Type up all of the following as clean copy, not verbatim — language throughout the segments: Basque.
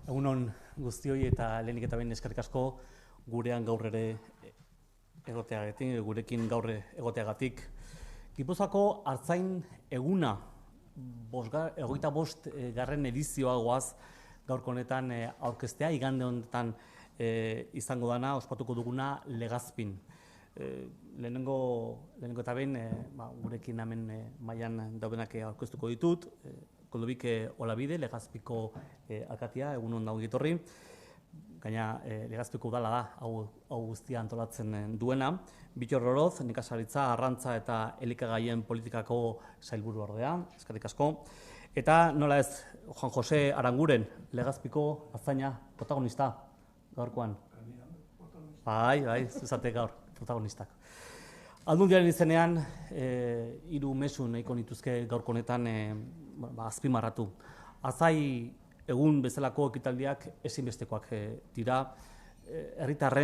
Egunon guztioi eta lehenik eta behin eskerrik asko gurean gaur ere egoteagatik, gurekin gaur egoteagatik. Gipuzkoako Artzain eguna, 25 garren edizioa goaz gaurko honetan aurkeztea, igande honetan izango dana, ospatuko duguna Legazpin. Lehenengo eta behin gurekin hemen mailan daudenak aurkeztuko ditut, Koldubik Olabide, Legazpiko alkatea, egunon ongi etorri. Gaina Legazpiko udala da, hau guztia antolatzen duena. Bittor Oroz, nekazaritza, arrantza eta elikagaien politikako sailburu ordea, eskerrik asko. Eta nola ez, Juan Jose Aranguren, Legazpiko artzaina protagonista gaurkoan. Bai, zuzate gaur protagonistak. Aldundiaren izenean, 3 mezu nahiko nituzke gaurko honetan azpimarratu. Artzai egun bezalako ekitaldiak ezinbestekoak dira, herritar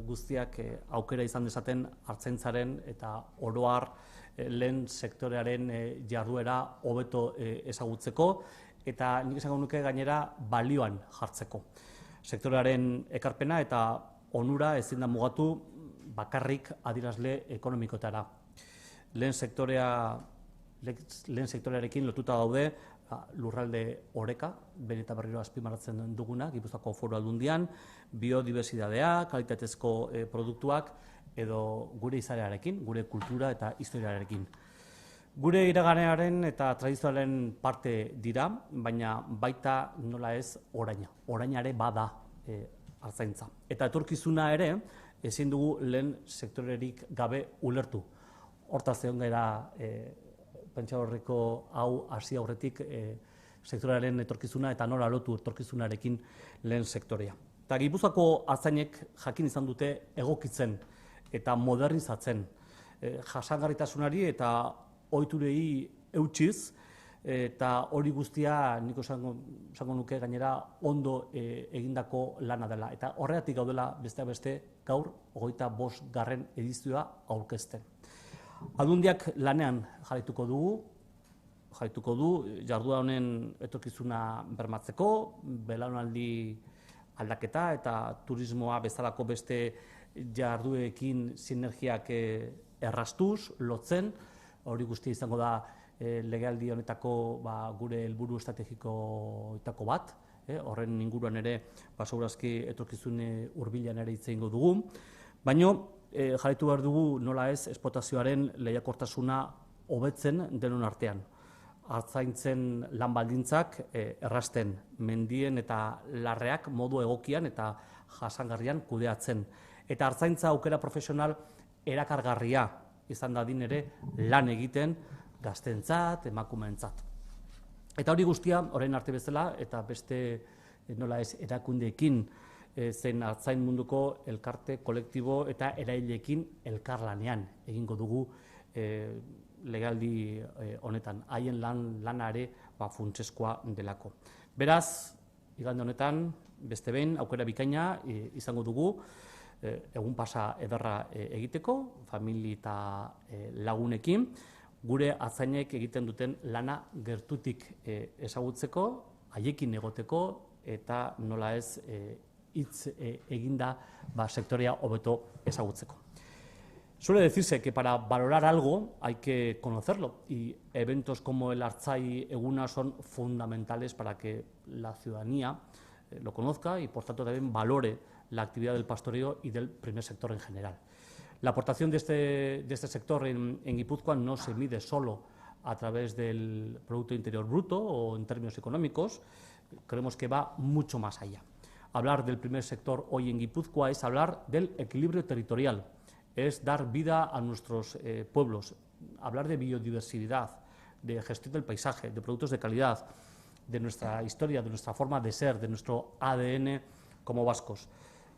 guztiak aukera izan dezaten artzaintzaren eta oro har lehen sektorearen jarduera hobeto ezagutzeko eta nik esango nuke gainera balioan jartzeko. Sektorearen ekarpena eta onura ezin da mugatu bakarrik adierazle ekonomikotara. Lehen sektorearekin lotuta daude lurralde oreka, behin eta berriro azpimarratzen duguna, Gipuzkoako Foru Aldundian, biodibertsitatea, kalitatezko produktuak edo gure izarearekin, gure kultura eta historiarekin. Gure iraganearen eta tradizioaren parte dira, baina baita nola ez oraina. Orainare bada artzaintza. Eta etorkizuna ere, ezin dugu lehen sektorerik gabe ulertu. Hortaz egon gara pentsaurreko hau hasi aurretik sektorearen etorkizuna eta nola lotu etorkizunarekin lehen sektorea. Eta Gipuzkoako artzainek jakin izan dute egokitzen eta modernizatzen jasangarritasunari eta ohiturei eutsiz, eta hori guztia nik esango nuke gainera ondo egindako lana dela. Eta horregatik gaudela besteak beste gaur 25. garren edizioa aurkezten. Aldundiak lanean jarraituko du jardua honen etorkizuna bermatzeko, belaunaldi aldaketa eta turismoa bezalako beste jarduekin sinergiak erraztuz, lotzen, hori guztia izango da legealdi honetako gure helburu estrategikoetako bat, horren inguruan ere segurazki etorkizun hurbilean ere hitz egingo dugu, baina jarraitu behar dugu nola ez esplotazioaren lehiakortasuna hobetzen denon artean. Artzaintzen lan baldintzak errazten, mendien eta larreak modu egokian eta jasangarrian kudeatzen. Eta artzaintza aukera profesional erakargarria izan dadin ere lan egiten gaztentzat, emakumeentzat. Eta hori guztia, orain arte bezala, eta beste nola ez erakundeekin zein artzain munduko elkarte, kolektibo eta eraileekin elkarlanean egingo dugu legaldi honetan, haien lanare funtseskoa delako. Beraz, igande honetan, beste behin, aukera bikaina izango dugu, egun pasa ederra egiteko, famili eta lagunekin, gure artzainek egiten duten lana gertutik ezagutzeko, haiekin egoteko eta nola ez hitz eginda sektorea hobeto ezagutzeko. Suele decirse que para valorar algo hay que conocerlo y eventos como el Artzai Eguna son fundamentales para que la ciudadanía lo conozca y por tanto también valore la actividad del pastoreo y del primer sector en general. La aportación de este sector en Guipúzcoa no se mide solo a través del Producto Interior Bruto o en términos económicos, creemos que va mucho más allá. Hablar del primer sector hoy en Guipúzcoa es hablar del equilibrio territorial, es dar vida a nuestros pueblos, hablar de biodiversidad, de gestión del paisaje, de productos de calidad, de nuestra historia, de nuestra forma de ser, de nuestro ADN como vascos.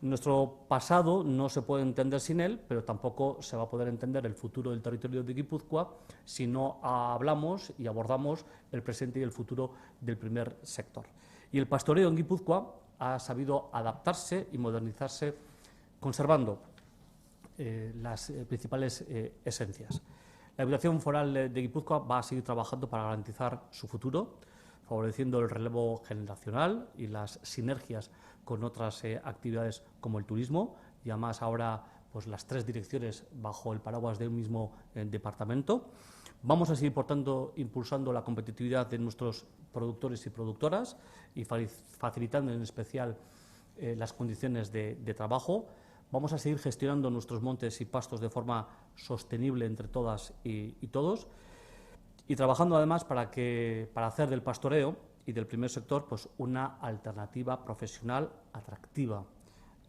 Nuestro pasado no se puede entender sin él, pero tampoco se va a poder entender el futuro del territorio de Guipúzcoa si no hablamos y abordamos el presente y el futuro del primer sector. Y el pastoreo en Guipúzcoa ha sabido adaptarse y modernizarse conservando las principales esencias. La Diputación Foral de Guipúzcoa va a seguir trabajando para garantizar su futuro, favoreciendo el relevo generacional y las sinergias con otras actividades como el turismo, y además ahora pues las 3 direcciones bajo el paraguas de un mismo departamento. Vamos a seguir, por tanto, impulsando la competitividad de nuestros productores y productoras y facilitando en especial las condiciones de trabajo. Vamos a seguir gestionando nuestros montes y pastos de forma sostenible entre todas y todos, y trabajando además para hacer del pastoreo y del primer sector pues una alternativa profesional atractiva,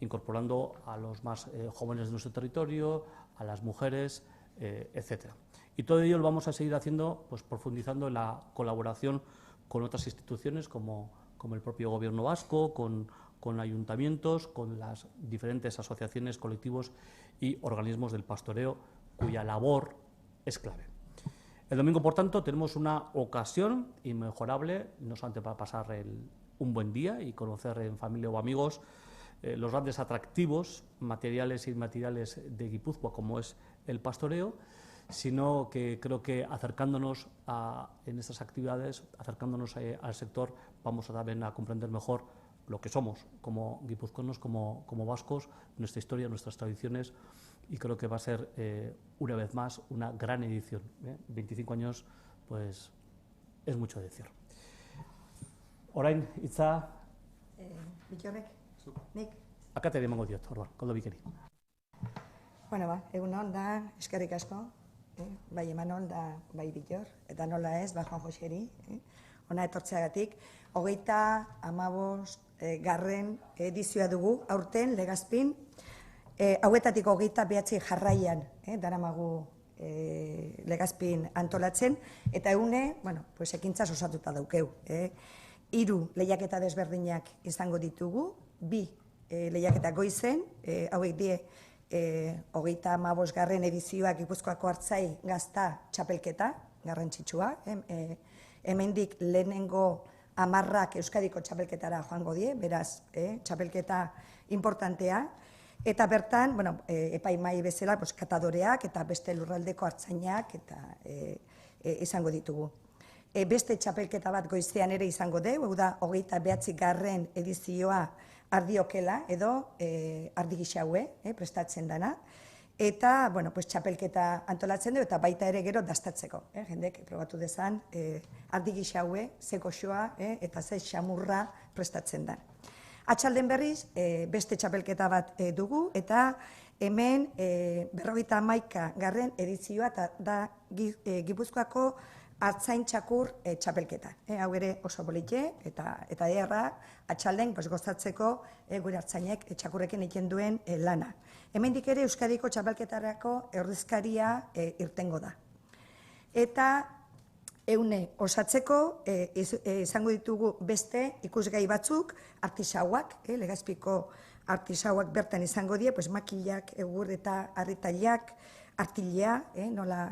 incorporando a los más jóvenes de nuestro territorio, a las mujeres, etcétera. Y todo ello lo vamos a seguir haciendo pues profundizando en la colaboración con otras instituciones como el propio Gobierno vasco, con ayuntamientos, con las diferentes asociaciones, colectivos y organismos del pastoreo, cuya labor es clave. El domingo, por tanto, tenemos una ocasión inmejorable, no solamente para pasar un buen día y conocer en familia o amigos los grandes atractivos materiales e inmateriales de Guipúzcoa, como es el pastoreo, sino que creo que acercándonos en estas actividades, acercándonos al sector, vamos también a comprender mejor lo que somos como guipuzcoanos, como vascos, nuestra historia, nuestras tradiciones, y creo que va a ser una vez más una gran edición. 25 años, pues es mucho decir. Orain, hitza... Bitxorrek, nik? Akate emango diot, orduan, koldo bikeri. Bueno, egunon da, eskerrik asko, bai Emanol da, bai Bitxor, eta nola ez, bai Juan Joseri, ona etortzeagatik. 35 garren edizioa dugu, aurten, Legazpin, hauetatik 29 jarraian, daramagu Legazpin antolatzen, eta egune, bueno, pues ekintzaz osatuta daukeu. 3 lehiaketa desberdinak izango ditugu, 2 lehiaketa goizen, hauek die 35 garren edizioak Gipuzkoako Artzai Gazta txapelketa, garrantzitsua, hemendik lehenengo 10 Euskadiko txapelketara joango die, beraz, txapelketa importantea, eta bertan, bueno, epaimai bezala, katadoreak eta beste lurraldeko artzainak eta izango ditugu. Beste txapelketa bat goizean ere izango dugu, hau da, 29 garren edizioa ardiokela edo ardigixaue prestatzen dana, eta, bueno, txapelketa antolatzen du eta baita ere gero dastatzeko. Jendek probatu dezan ardigixaue, ze goxoa eta ze xamurra prestatzen da. Atxalden berriz, beste txapelketa bat dugu, eta hemen 51 garren edizioa da Gipuzkoako Artzain txakur txapelketa. Hau ere oso politxe eta ederra atxalden gozatzeko gure artzainek txakurrekin egiten duen lana. Hemendik ere Euskadiko txapelketarako ordezkaria irtengo da. Eta eune osatzeko izango ditugu beste ikusgai batzuk, artisauak, Legazpiko artisauak bertan izango die, makilak, egur eta harritailak, artilea, nola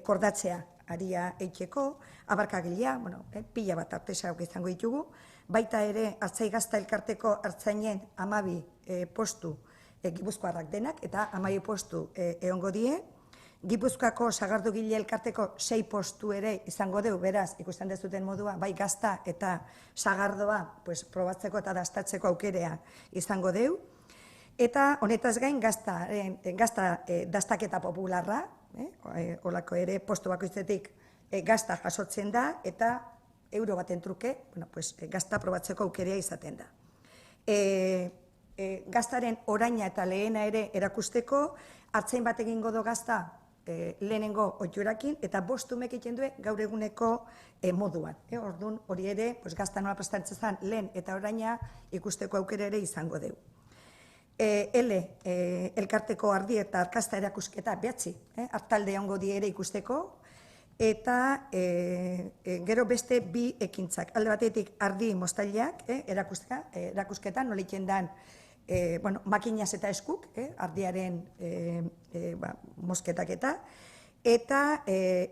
kordatzea aria eitxeko, abarkagilea, pila bat artisauak izango ditugu, baita ere Artzai Gazta elkarteko artzainen 12 postu Gipuzkoarrak denak, eta 12 postu egongo die, Gipuzkoako sagardugile elkarteko 6 postu ere izango dugu, beraz, ikusten dezuten modua, bai gazta eta sagardoa probatzeko eta dastatzeko aukerea izango dugu. Eta honetaz gain gazta dastaketa popularra, holako ere postu bakoitzetik gazta jasotzen da, eta euro baten truke, gazta probatzeko aukerea izaten da. Gaztaren oraina eta lehena ere erakusteko, artzain bat egingo do gazta lehenengo oiturakin, eta 5 umek egiten du gaur eguneko moduan. Orduan hori ere, gazta nola prestatzen zen lehen eta oraina ikusteko aukera ere izango dugu. Elkarteko ardi eta arkasta erakusketa 9, hartalde ongo die ere ikusteko, eta gero beste 2 ekintzak. Alde batetik ardi moztaileak erakusketa, nola egiten den makinaz eta eskuk, ardiaren mozketak eta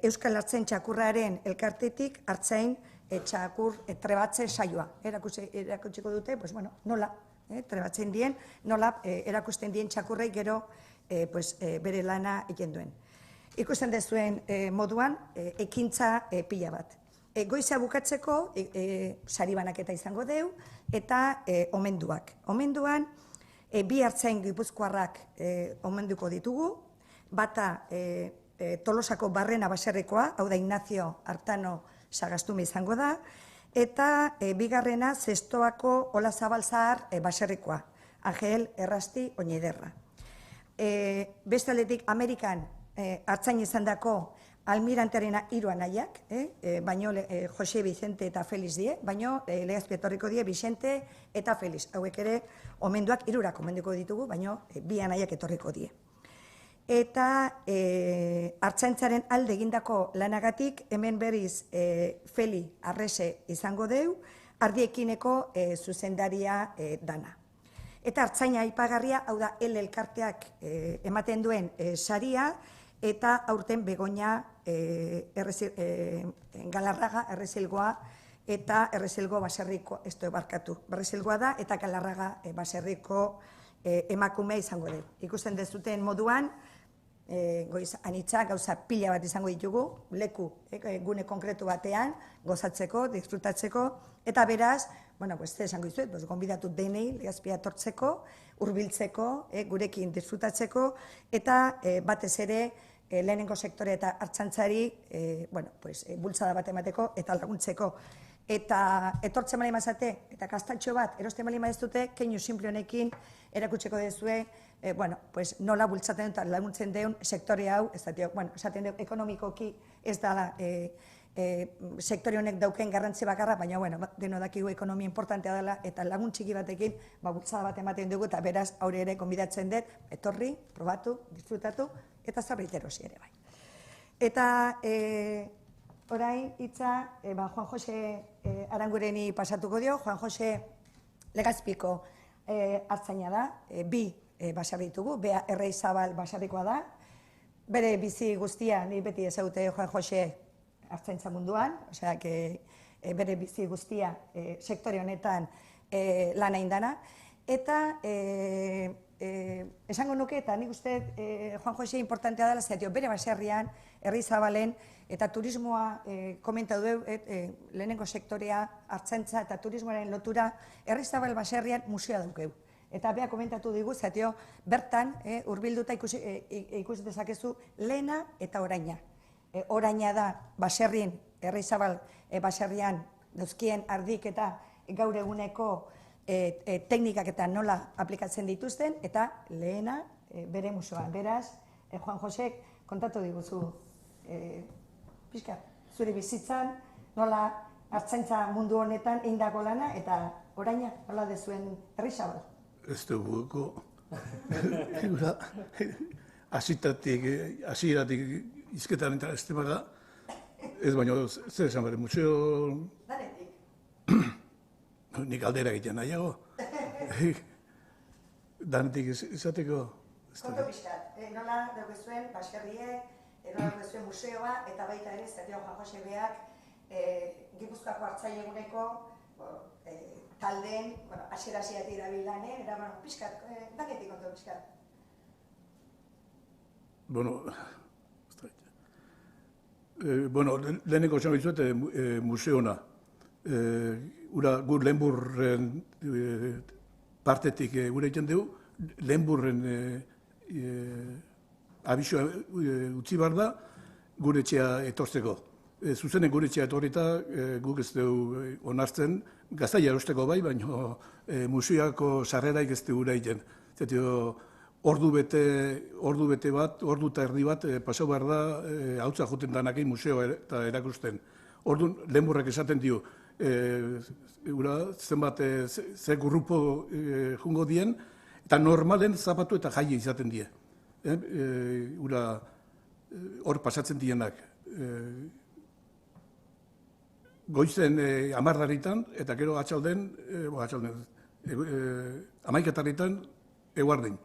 Euskal Artzain txakurraren elkartetik artzain txakur trebatze saioa. Erakutsiko dute, nola trebatzen dien, nola erakusten dien txakurrei gero bere lana egiten duen. Ikusten dezuen moduan, ekintza pila bat. Goiza bukatzeko, sari banaketa izango deu, eta omenduak. Omenduan, bi hartzain gipuzkoarrak omenduko ditugu, bata Tolosako Barrena baserrikoa, hau da Ignacio Artano Sagastume izango da, eta bigarrena Zestoako Olazabal Zahar baserrikoa, Angel Errasti Oñederra. Beste aldetik, Amerikan hartzain izan dako almirantearena hiru anaiak, baino Jose Vicente eta Feliz die, baino Legazpi etorriko die Vicente eta Feliz. Hauek ere omenduak hirurak omenduko ditugu, baino bi anaiak etorriko die. Eta hartzaintzaren alde egindako lanagatik, hemen berriz Feli Arrese izango deu, ardiekineko zuzendaria dana. Eta hartzaina aipagarria, hau da, elkarteak ematen duen saria, eta aurten Begoña Galarraga errezilgoa eta errezilgo baserriko, ez du barkatu, errezilgoa da eta Galarraga baserriko emakumea izango du. Ikusten dezuten moduan, goiz anitza gauza pila bat izango ditugu, leku, gune konkretu batean, gozatzeko, disfrutatzeko, eta beraz, bueno, pues esango dizuet, gonbidatu denei Legazpia etortzeko, hurbiltzeko, gurekin disfrutatzeko, eta batez ere lehenengo sektore eta hartzaintzari, bueno, pues bultzada bat emateko eta laguntzeko. Eta etortzen bali mazate, eta kastatxo bat, erosten bali maiztute, keinu simple honekin erakutseko dezue, bueno, pues nola bultzaten eta laguntzen deun sektore hau, bueno, esaten deu, ekonomikoki ez dala sektore honek dauken garrantzi bakarra, baina, bueno, deno dakigu ekonomia importantea dela, eta lagun txiki batekin, bultzada bat ematen dugu, eta beraz, aurre ere, konbidatzen dut, etorri, probatu, disfrutatu, eta zerbait erosi ere bai. Eta orain hitza Juan Jose Arangureni pasatuko dio. Juan Jose Legazpiko hartzaina da, bi baserri ditugu, bea Erreizabal baserrikoa da. Bere bizi guztia, ni beti ezaute Juan Jose hartzaintza munduan, osea, bere bizi guztia sektore honetan lan egin dana. Eta esango nuke, eta nik uste Juan Jose importantea dela, zehatu bere baserrian, Erreizabalen, eta turismoa komentatu du, lehenengo sektorea, hartzaintza eta turismoaren lotura, Erreizabal baserrian museoa daukeu. Eta bea komentatu digu, zehatu bertan, hurbilduta ikusi dezakezu lehena eta oraina. Oraina da baserrien, Erreizabal baserrian dauzkien ardik eta gaur eguneko teknikak eta nola aplikatzen dituzten, eta lehena bere museoan. Beraz, Juan Josek kontatu diguzu, pixka, zure bizitzan, nola hartzaintza mundu honetan eindako lana, eta oraina, nola dezuen Erreizabal? Ez duguko, hasieratik izketan eta ez bada, ez baino, zer esan bere, museo... Danetik. Nik aldera egiten nahiago. Danetik izateko... Konto pixkat, nola daugezuen baserrie, nola daugezuen museoa, eta baita ere, zertio Juan Jose beak, Gipuzkoako hartzaile eguneko taldeen, hasiera-hasieratik irabilanen, eta pixkat, danetik konto pixkat. Bueno, leheneko esan bizuet museona. Gur Lehenburren partetik gure egiten dugu, Lehenburren abisua utzi behar da gure etxea etortzeko. Zuzenen gure etxea etorrita guk ez dugu onartzen, gaztaia erosteko bai, baina museoako sarreraik ez dugu egiten. Ordu bete bat, ordu eta erdi bat, pasau behar da, hautza joten danakin museoa eta erakusten. Orduan, Lehenburrek esaten dio, zenbat, ze grupo jungo dien, eta normalen zapatu eta jaia izaten die. Hor pasatzen dienak. Goizen 10:00 eta gero atxalden, 11:00 eguardin.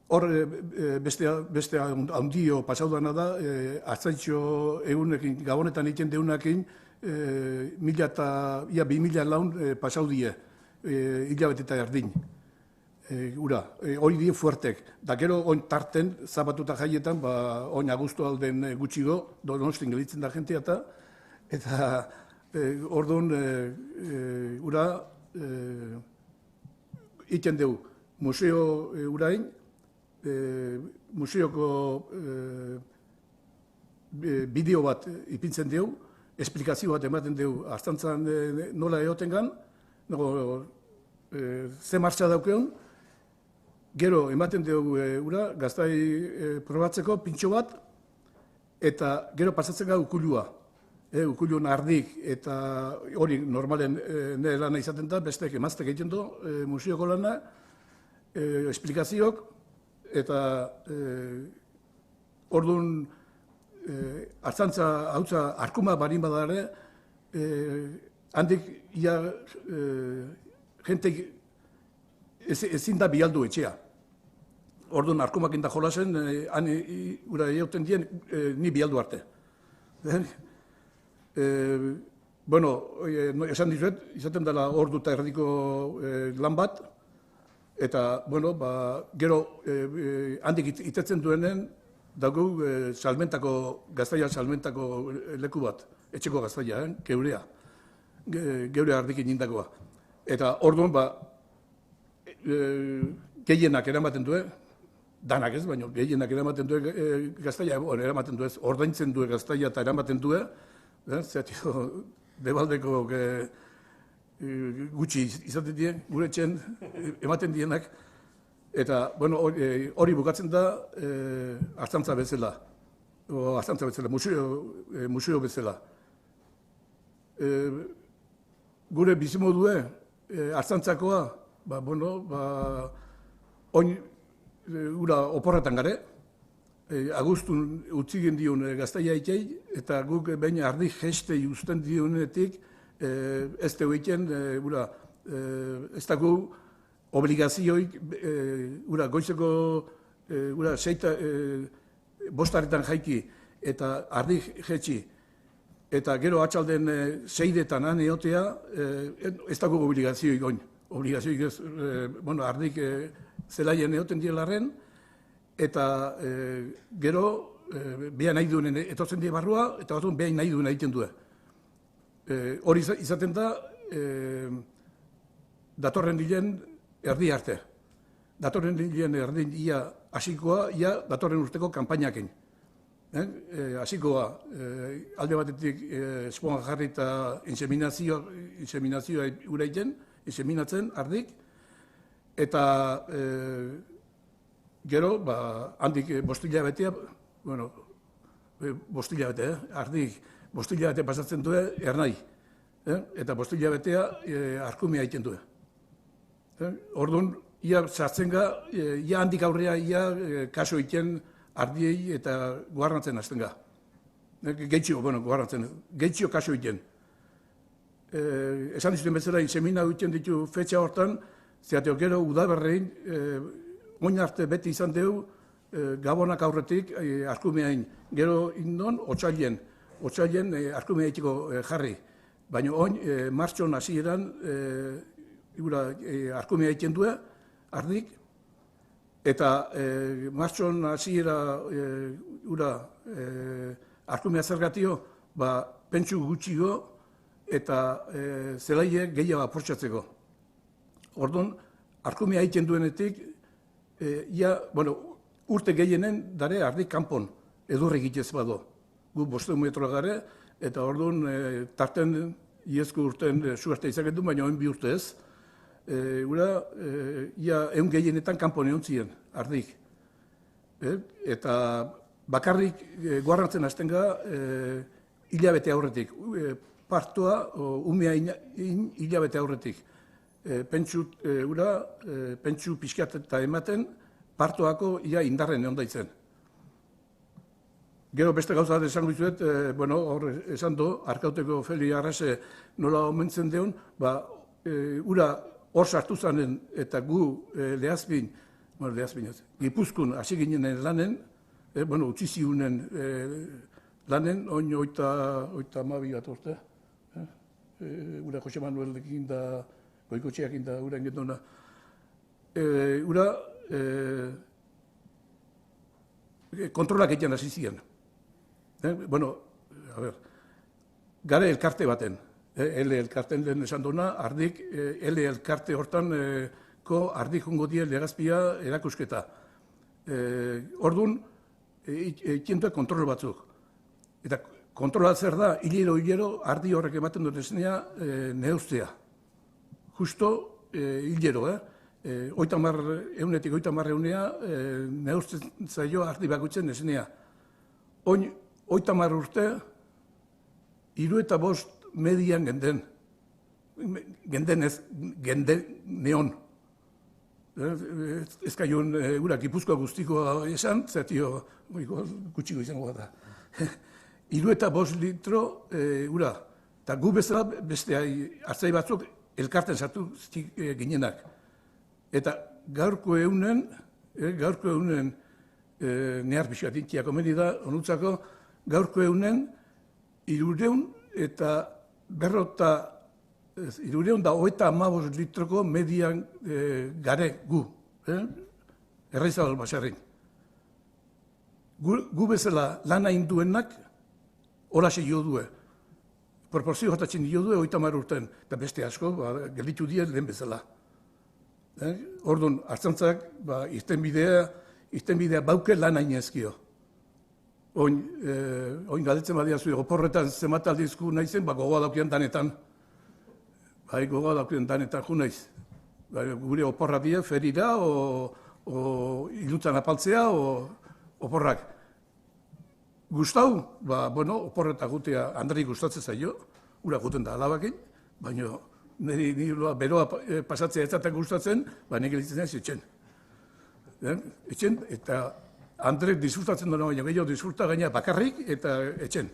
Hor beste handio pasaudana da, hartzaintxo egunekin, gabonetan egiten deunakin, 2000 laun pasaudie, hilabete eta erdin. hori die fuertek. Da gero oin tarten, zapatuta jaietan, oin agustu alden gutxigo, Donostin gelitzen da jentea eta orduan, iten dugu, museo urain, museoko bideo bat ipintzen dugu, esplikazio bat ematen dugu, Artzantzan nola egoten gan, ze martxa daukeun, gero ematen dugu gaztai probatzeko pintxo bat, eta gero pasatzen gau ukulua. Ukulun ardik eta hori normalen nire lana izaten da, bestek emaztek egiten du museoko lana, esplikazioak, eta orduan Artzantza hautza arkuma barin badare, handik ia jentek ezin da bialdu etxea. Orduan arkumak inda jolasen, han ura egoten dien, ni bialdu arte. Bueno, esan dizuet, izaten dela ordu eta erdiko lan bat, eta, bueno, gero handik itetzen duenen, dago gaztaia salmentako leku bat, etxeko gaztaia, geurea, geure ardikin nindakoa. Eta orduan, gehienak eramaten du, danak ez, baina gehienak eramaten du gaztaia, eramaten du ez, ordaintzen du gaztaia eta eramaten du, zeatio, debaldeko gutxi izaten dien, gure etxen ematen dienak, eta, bueno, hori bukatzen da Artzantza bezala, museo bezala. Gure bizimodue, Artzantzakoa, oin oporretan gare, Agustun utzi gendion gaztaia itei, eta guk behin ardi gestei usten dionetik, ez dugu egiten, ez dugu obligazioik, goizeko bostaretan jaiki, eta ardi jetxi, eta gero atxalden seidetan han egotea, ez dugu obligazioik oin. Obligazioik ez, ardik zelaien egoten dielarren, eta gero behan nahi duen etortzen die barrua, eta batun behan nahi duen egiten du. Hori izaten da, datorren dilen erdi arte. Datorren dilen erdi ia hasikoa, ia datorren urteko kanpainakin. Hasikoa, alde batetik esponga jarri eta inseminazioa uraiten, inseminatzen ardik, eta gero, handik bostila betea, ardik bostila bete pasatzen du ernai, eta bostila betea arkumia egiten du. Orduan, ia sartzen ga, ia handik aurrea, ia kaso egiten ardiei eta guarnatzen hasten ga. Gehitzio, gehitzio kaso egiten. Esan dizuten bezala, insemina egiten ditu fetxa hortan, zeateo gero udaberrein, oin arte beti izan dugu, gabonak aurretik arkumeain. Gero indon, otsailen arkumea egiteko jarri. Baina oin, martxon hasieran arkumea egiten du, ardik, eta martxon hasiera arkumea zergatio, pentsu gutxigo eta zelaie gehiago aportxatzeko. Orduan, arkumea egiten duenetik, urte gehienen dare ardik kanpon edurrik egitez bado. Gu 500 metro gare, eta orduan tarten iezko urten suerte izaketu, baina oin bi urte ez. Egun gehienetan kanpon egon ziren, ardik. Eta bakarrik guarnatzen hasten ga hilabete aurretik. Partoa, umea hilabete aurretik. Pentsu pixkat eta ematen, partoako ia indarren egon daitzen. Gero beste gauza esango dizuet, hor esan du, Arkauteko Feli Arrase nola omentzen deun, ura hor sartu zanen eta gu Lehazpin, Gipuzkoan hasi ginen lanen, utzi ziunen lanen, oin oita amabi bat urte. Ura Jose Manuelekin da, Goikotxeakin da uren gendona. ura kontrolak egiten hasi ziren. Bueno, a ver, gare elkarte baten, L elkarten lehen esan duena, ardik, L elkarte hortan ardik jongo die legazpia erakusketa. Orduan, ikentua kontrol batzuk. Eta kontrola zer da, hilero, ardi horrek ematen dut esnea neuztea. Justo hilero, eunetik 30 neuzten zaio ardi bakutzen esnea. Oin, 30 urte, 75 median genden. Genden neon. Ez kaion ura Gipuzkoa guztikoa esan, zatio gutxiko izango da. 75 litro ura. Eta gu bezala beste hartzai batzuk elkarten sartu ginenak. Eta gaurko eunen nehar pixkat intiako meni da, onutzako, gaurko eunen 315 litroko median gare gu, Erraizabal basarrin. Gu bezala lana induenak horase jo due. Proporzio jotatzen jo due 30 urten, eta beste asko gelditu die lehen bezala. Orduan, hartzantzak, irtenbidea bauke lan hainezkio. Oin galdetzen badia zuen, oporretan zemat aldizku nahi zen, gogoa daukien danetan. Gogoa daukien danetan ju naiz. Gure oporra die, ferira, o ilutzan apaltzea, o oporrak. Gustau, oporreta gutea Andrei gustatzen zaio, ura guten da alabakin, baina niri beroa pasatzea ez zaten gustatzen, nik elitzen ez etxen. Etxen, eta Andrei disfrutatzen dena baina gehiago disfruta gaina bakarrik eta etxen.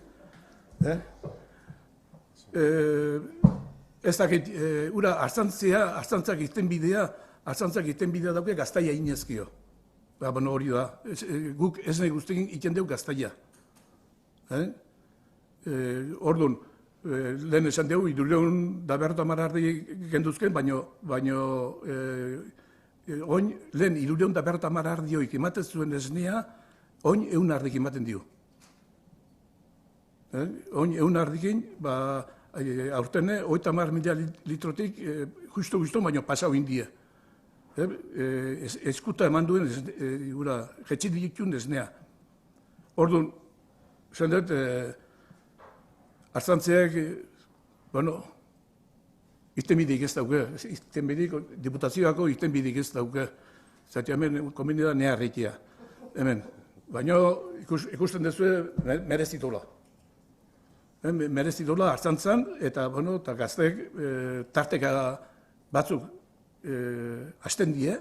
Ez dakit, ura hartzantzak irtenbidea dauke gaztaia inezkio. Hori da, guk ez nahi guztekin iten dugu gaztaia. Orduan, lehen esan dugu, 350 ardi genduzken, baina oin, lehen 350 ardioik ematen zuen esnea, oin 100 ardik ematen dio. Oin 100 ardikin, aurtene, 30.000 litrotik, justo, baina pasau indie. Eskuta eman duen, jetxit ditun esnea. Orduan, esan dut, hartzantzeak, irtenbideik ez dauke, diputazioako irtenbideik ez dauke. Zati hemen komunidad neharrikia. Hemen, baina ikusten dezue merezitola. Merezitola hartzantzan, eta gazteek tarteka batzuk hasten die,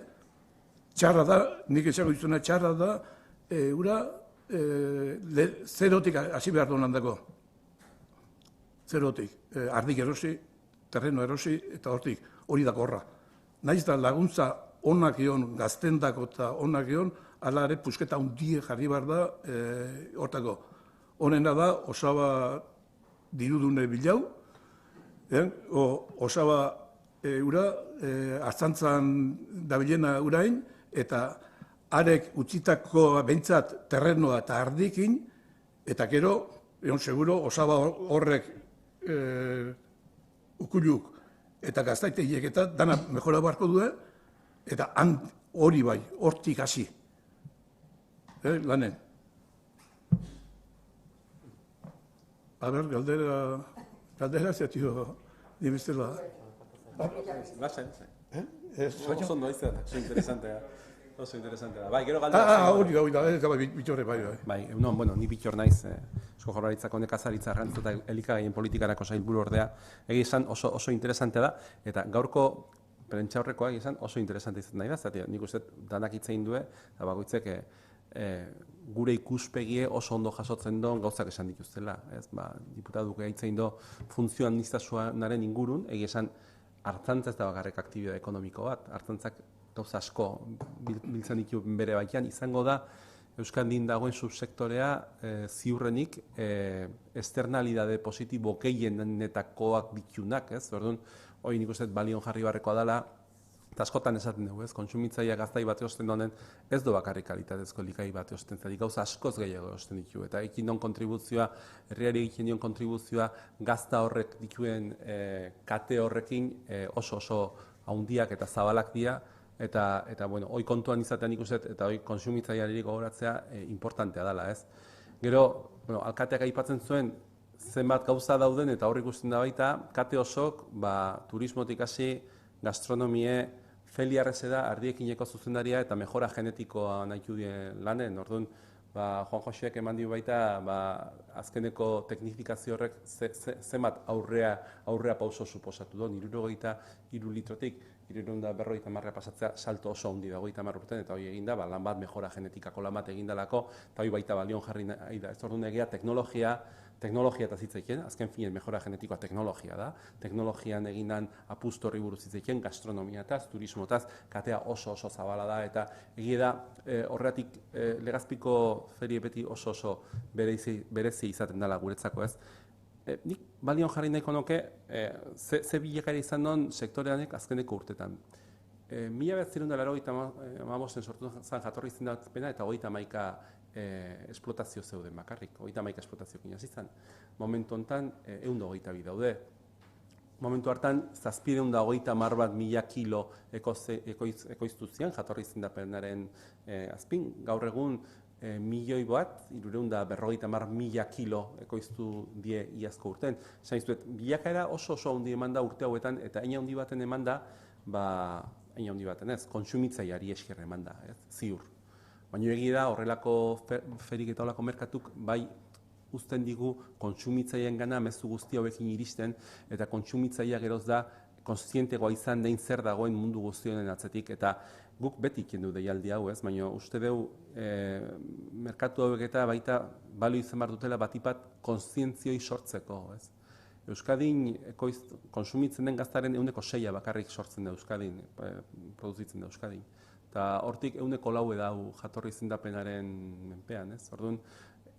txarra da, nik esango izuna txarra da, zerotik hasi behar duan handako. Zerotik, ardik erosi, terreno erosi, eta hortik, hori da gorra. Naiz da laguntza onak egon, gaztendako eta onak egon, ala ere pusketa hundie jarri behar da hortako. Honena da, osaba dirudune bilau, osaba hartzantzan dabilena urain, eta arek utzitako behintzat terrenoa eta ardikin, eta gero, egon seguro, osaba horrek ukuluk eta gaztaiteiek eta dana mejora beharko du, eta hori bai, hortik hasi. Lanen. Galdera zetio, nimestela. Lasai. Oso ondo aiz da, oso interesantea. Oso interesantea. Bai, gero galdera. Hori da, bitxorre, bai. Bai, ni bitxor naiz, Eusko Jaurlaritzako nekazaritza arrantza eta elikagaien politikarako sailburu ordea. Egia esan oso interesantea da, eta gaurko prentsaurrekoa egia esan oso interesantea izan nahi da, zati, nik uste danak hitz egin due, eta bakoitzek gure ikuspegie oso ondo jasotzen doan gauzak esan dituztela. Diputaduke hitz egin do funtzio administrazioaren ingurun, egia esan hartzantza ez da bakarrik aktibidade ekonomiko bat, hartzantzak gauza asko biltzen ditu bere baitan, izango da Euskaldin dagoen subsektorea ziurrenik externalidade positibo gehienetakoak ditunak, ez? Orduan, hori nik uste balion jarri barrekoa dela Eta askotan esaten dugu, ez, kontsumitzailea gaztai bat erosten donen, ez do bakarrik kalitatezko likai bat erosten, zari gauza askoz gehiago erosten ditu. Eta ekin don kontribuzioa, herriari egiten dion kontribuzioa, gazta horrek dituen kate horrekin oso haundiak eta zabalak dira, eta bueno, hoi kontuan izatean ikuset, eta hoi kontsumitzaileari gogoratzea importantea dela, ez. Gero, bueno, alkateak aipatzen zuen, zenbat gauza dauden, eta hor ikusten da baita, kate osok, turismotik hasi, gastronomie, Feliarreze da, ardiekineko zuzendaria eta mejora genetikoa nahitu dien lanen. Orduan, Juan Joseak eman dio baita, azkeneko teknifikazio horrek zenbat aurrea pauso suposatu du. 63 litrotik, 350 pasatzea salto oso handi da, 30 urtean, eta hori eginda, lan bat mejora genetikako lan bat egindalako, eta hori baita balion jarri nahi da. Ez orduan egia teknologia eta zitzaiken, azken finen mejora genetikoa teknologia da. Teknologian eginan apustu horri buruz zitzaiken, gastronomiataz, turismotaz, katea oso zabala da, eta egia da horretik Legazpiko ferie beti oso berezi izaten dela guretzako, ez. Nik balion jarri nahiko nuke, ze bilekari izan non sektoreanek azkeneko urtetan. 1985 sortu zen jatorri izendapena eta 31 esplotazio zeuden bakarrik, 31 esplotaziokin hasi zen. Momentu honetan, 122 daude. Momentu hartan, 730.000 kilo ekoiztu ziren jatorri izendapenaren azpin. Gaur egun, milioi bat, 350.000 kilo ekoiztu die iazko urten. Zain zuet, bilakaera oso handi eman da urte hauetan, eta hain handi baten eman da, hain handi baten ez, kontsumitzaileari esker eman da, ziur. Baina egia da, horrelako ferik eta horrelako merkatuk, bai uzten digu kontsumitzaileen gana mezu guzti hauekin iristen, eta kontsumitzailea geroz da, konstientegoa izan dein zer dagoen mundu guztionen atzetik, eta guk beti kendu deialdi hau, ez, baina uste dugu merkatu hauek eta baita balio izan behar dutela batipat konstientzioi sortzeko, ez. Euskadin konsumitzen den gaztaren 6% bakarrik sortzen da Euskadin, produzitzen da Euskadin. Eta hortik 4% dau jatorri izendapenaren menpean, ez. Orduan,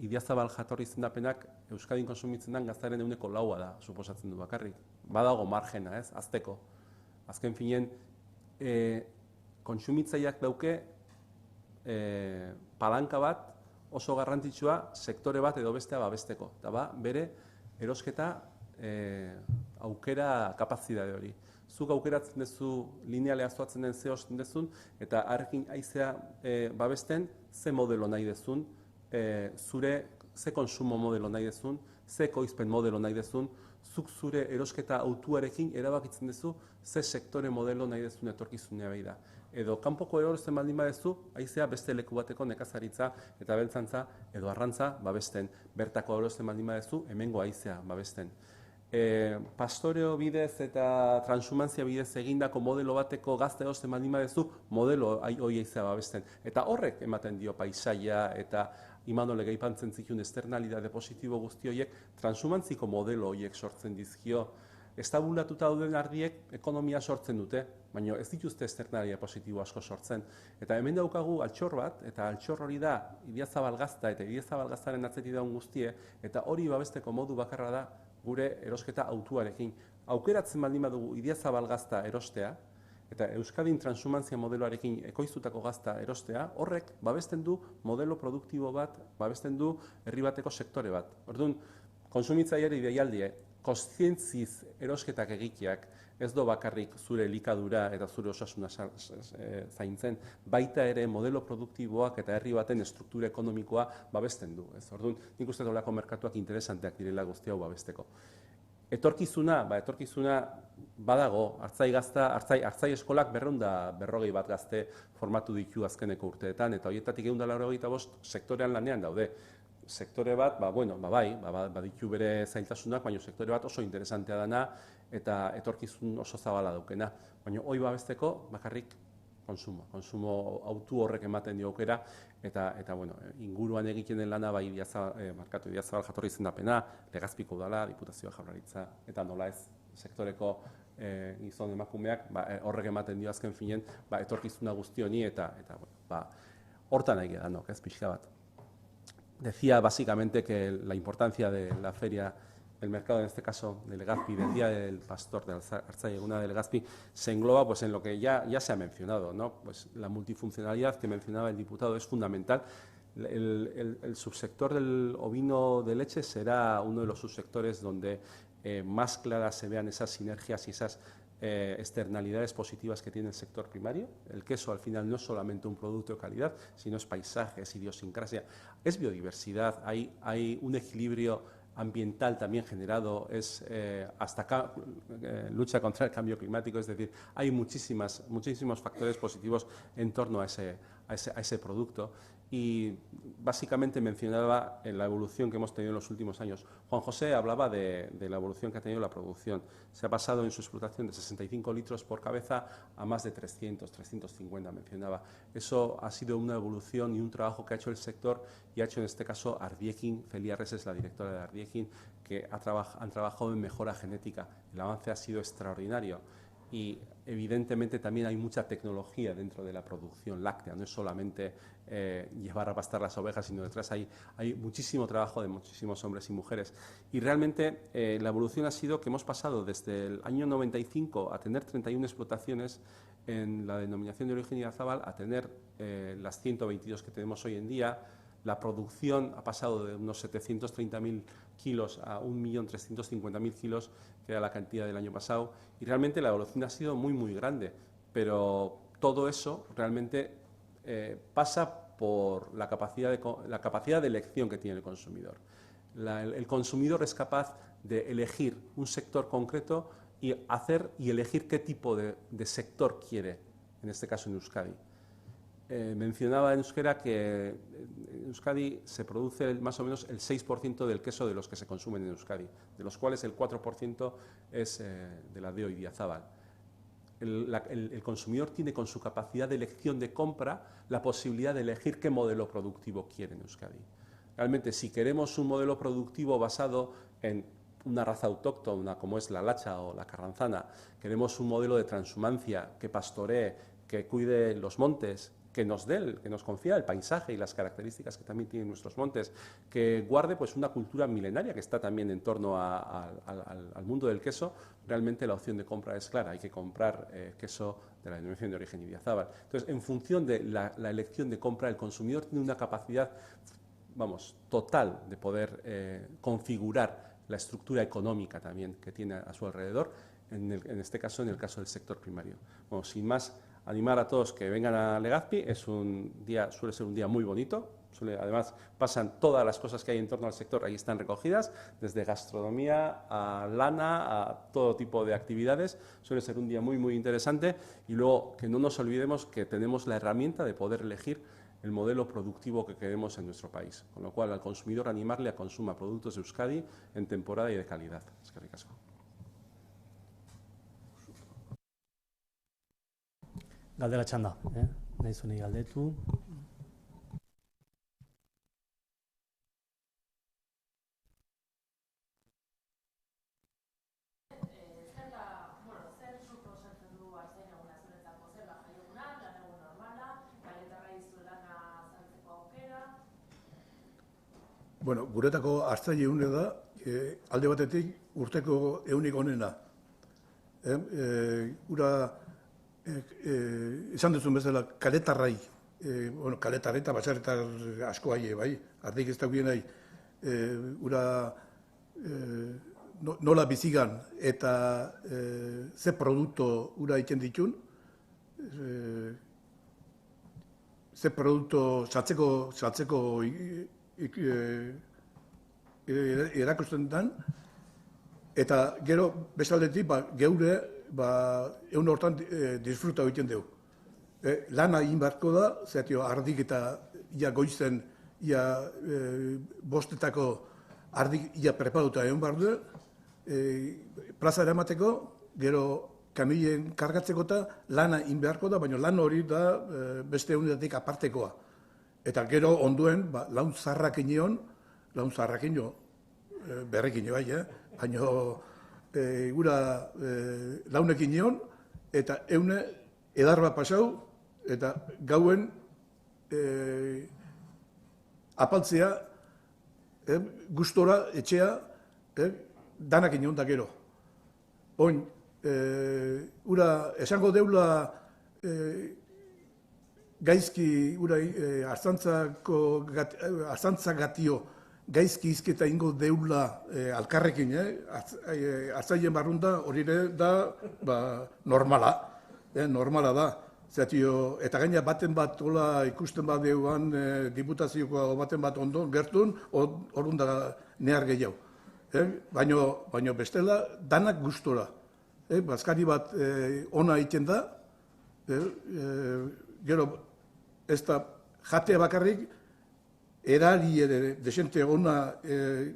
Idiazabal jatorri izendapenak Euskadin konsumitzen den gaztaren 4% da, suposatzen du bakarrik. Badago margena, ez, azteko. Azken finen, kontsumitzaileak dauke palanka bat oso garrantzitsua sektore bat edo bestea babesteko. Eta bere erosketa aukera kapazitate hori. Zuk aukeratzen duzu linealea zoatzen den ze osten dezun, eta harrekin aizea babesten ze modelo nahi dezun, zure ze konsumo modelo nahi dezun, ze ekoizpen modelo nahi dezun, zuk zure erosketa autuarekin erabakitzen duzu ze sektore modelo nahi dezun etorkizunea behi da. Edo kanpoko erosten baldin badezu, aizea beste leku bateko nekazaritza eta beltzantza edo arrantza babesten. Bertako erosten baldin badezu, hemengo aizea babesten. Pastoreo bidez eta transhumantzia bidez egindako modelo bateko gazte erosten baldin badezu, modelo hori aizea babesten. Eta horrek ematen dio paisaia eta Imanolek aipatzen zituen externalidade positibo guzti horiek, transhumantziko modelo horiek sortzen dizkio. Estabulatuta dauden ardiek ekonomia sortzen dute, baina ez dituzte externalidade positibo asko sortzen. Eta hemen daukagu altxor bat, eta altxor hori da Idiazabal gazta eta Idiazabal gaztaren atzetik daun guztie, eta hori babesteko modu bakarra da gure erosketa autuarekin. Aukeratzen baldin badugu Idiazabal gazta erostea, eta Euskadin transhumantzia modeloarekin ekoiztutako gazta erostea, horrek babesten du modelo produktibo bat, babesten du herri bateko sektore bat. Orduan, konsumitzaileari deialdie, kontzientziz erosketak egiteak ez do bakarrik zure elikadura eta zure osasuna zaintzen, baita ere modelo produktiboak eta herri baten struktura ekonomikoa babesten du. Orduan, nik uste dolako merkatuak interesanteak direla guzti hau babesteko. Etorkizuna badago, Artzai eskolak 240 bat gazte formatu ditu azkeneko urteetan, eta horietatik 185 sektorean lanean daude. Sektore bat, baditu bere zailtasunak, baina sektore bat oso interesantea dana eta etorkizun oso zabala daukena. Baina hori babesteko bakarrik konsumo autu horrek ematen dio aukera, eta inguruan egiten den lana bai Idiazabal jatorri izendapena, Legazpiko udala, Diputazioa Jaurlaritza, eta nola ez sektoreko gizon emakumeak horrek ematen dio azken finen etorkizuna guzti honi, eta hortan nahi gedanok, ez pixka bat. Decía básicamente que la importancia de la feria el mercado, en este caso de Legazpi, del Día del Pastor, de Artzaieguna de Legazpi, se engloba pues, en lo que ya se ha mencionado, ¿no? Pues la multifuncionalidad que mencionaba el diputado es fundamental. El subsector del ovino de leche será uno de los subsectores donde más claras se vean esas sinergias y esas externalidades positivas que tiene el sector primario. El queso al final no es solamente un producto de calidad, sino es paisaje, es idiosincrasia, es biodiversidad, hay un equilibrio ambiental también generado, es hasta acá lucha contra el cambio climático, es decir, hay muchísimos factores positivos en torno a ese producto. Y básicamente mencionaba la evolución que hemos tenido en los últimos años. Juan José hablaba de la evolución que ha tenido la producción. Se ha pasado en su explotación de 65 litros por cabeza a más de 300, 350 mencionaba. Eso ha sido una evolución y un trabajo que ha hecho el sector y ha hecho en este caso Ardiekin. Celia Res es la directora de Ardiekin, que han trabajado en mejora genética. El avance ha sido extraordinario. Y evidentemente también hay mucha tecnología dentro de la producción láctea, no es solamente llevar a pastar las ovejas, sino detrás hay muchísimo trabajo de muchísimos hombres y mujeres. Y realmente la evolución ha sido que hemos pasado desde el año 95 a tener 31 explotaciones en la denominación de origen Idiazábal a tener las 122 que tenemos hoy en día. La producción ha pasado de unos 730.000 kilos a 1.350.000 kilos, que era la cantidad del año pasado, y realmente la evolución ha sido muy, muy grande, pero todo eso realmente pasa por la capacidad de elección que tiene el consumidor. El consumidor es capaz de elegir un sector concreto y elegir qué tipo de sector quiere, en este caso en Euskadi. Mencionaba en euskera que en Euskadi se produce más o menos el 6% del queso de los que se consumen en Euskadi, de los cuales el 4% es de la DEO Idiazábal. El consumidor tiene con su capacidad de elección de compra la posibilidad de elegir qué modelo productivo quiere en Euskadi. Realmente, si queremos un modelo productivo basado en una raza autóctona como es la lacha o la carranzana, queremos un modelo de transhumancia que pastoree, que cuide los montes, que nos confía el paisaje y las características que también tienen nuestros montes, que guarde pues una cultura milenaria que está también en torno al mundo del queso, realmente la opción de compra es clara, hay que comprar queso de la denominación de origen Idiazábal. Entonces, en función de la elección de compra, el consumidor tiene una capacidad, total de poder configurar la estructura económica también que tiene a su alrededor, en este caso, en el caso del sector primario. Bueno, sin más, animar a todos que vengan a Legazpi, suele ser un día muy bonito, además pasan todas las cosas que hay en torno al sector, ahí están recogidas, desde gastronomía a lana, a todo tipo de actividades, suele ser un día muy, muy interesante y luego que no nos olvidemos que tenemos la herramienta de poder elegir el modelo productivo que queremos en nuestro país, con lo cual al consumidor animarle a consumir productos de Euskadi en temporada y de calidad. Eskerrik asko. Galdera txanda, nahi zuen galdetu. Bueno, guretako hartzaile da, alde batetik urteko ehunik onena. Ura, esan duzun bezala, kaletarrai, kaletarrai eta basaretar asko haie, bai, ardik ez daukien nahi, ura nola bizigan eta ze produkto ura iten ditun, ze produkto saltzeko erakusten den, eta gero bestaldetik geure egun hortan disfruta egiten dugu. Lana egin beharko da, zertio ardik eta goizen bostetako ardik preparuta egon behar du, plaza eramateko, gero kamilen kargatzeko eta lana egin beharko da, baina lan hori da beste egunetatik apartekoa. Eta gero onduen, laun zarrak inion, berrekin bai, baina gura launekin inion, eta eune edar bat pasau, eta gauen apaltzea, gustora, etxea, danak inon da gero. Oin, ura, esango deula gaizki, ura, hartzantzak gatio, gaizki izketa ingo deula alkarrekin, hartzaien barrunda hori da normala, normala da. Zatio, eta gaina baten bat hola ikusten bat deuan diputazioko baten bat ondo gertun, orduan da nehar gehiago. Baina bestela, danak gustora. Bazkari bat ona egiten da, gero ez da jatea bakarrik, erari ere desente ona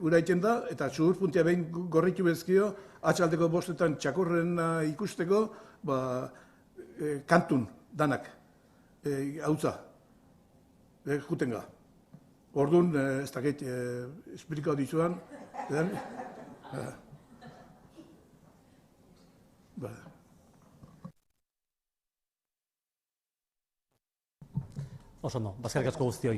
ura egiten da, eta zuhurpuntia behin gorritu bezkio, atxaldeko bostetan txakorrena ikusteko, kantun danak, hautza, jutenga. Orduan, ez dakit, esplikau dizuan, Oso no, bazkarrik asko guztioi.